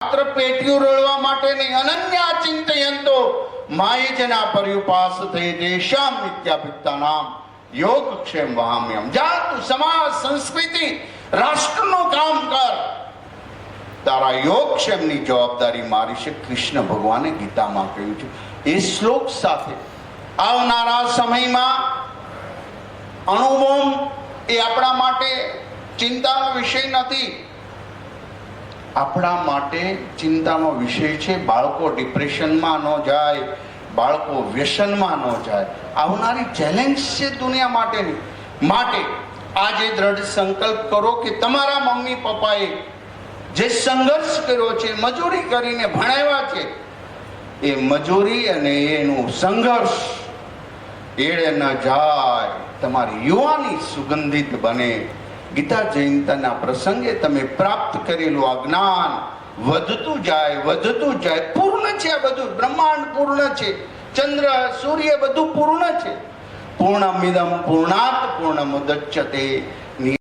માત્ર પેટીઓ રળવા માટે નહીં, અનન્યા ચિંતયંતો માયજના પર્યુપાસ થઈ દેશામ નિત્યાપિતાનામ યોગક્ષેમ વહામ્યમ. જા તું સમાજ સંસ્કૃતિ રાષ્ટ્રનું કામ કર, તારા યોગક્ષેમની જવાબદારી મારી છે. કૃષ્ણ ભગવાને ગીતામાં કહ્યું છે. એ શ્લોક સાથે આવનારા સમયમાં અણુબોમ્બ એ આપણા માટે ચિંતાનો વિષય નથી. આપણા માટે ચિંતાનો વિષય છે બાળકો ડિપ્રેશનમાં ન જાય, બાળકો વ્યસનમાં ન જાય. આવનારી ચેલેન્જ છે દુનિયા માટેની. માટે આજે દ્રઢ સંકલ્પ કરો કે તમારા મમ્મી પપ્પાએ જે સંઘર્ષ કર્યો છે, મજૂરી કરીને ભણાવ્યા છે, એ મજૂરી અને એનું સંઘર્ષ એળે ન જાય, તમારી યુવાની સુગંધિત બને. ગીતા જયંતીના પ્રસંગે તમે પ્રાપ્ત કરેલું આ જ્ઞાન વધતું જાય, વધતું જાય. પૂર્ણ છે આ બધું, બ્રહ્માંડ પૂર્ણ છે, ચંદ્ર સૂર્ય બધું પૂર્ણ છે. પૂર્ણમિદં પૂર્ણાત પૂર્ણમુદચ્યતે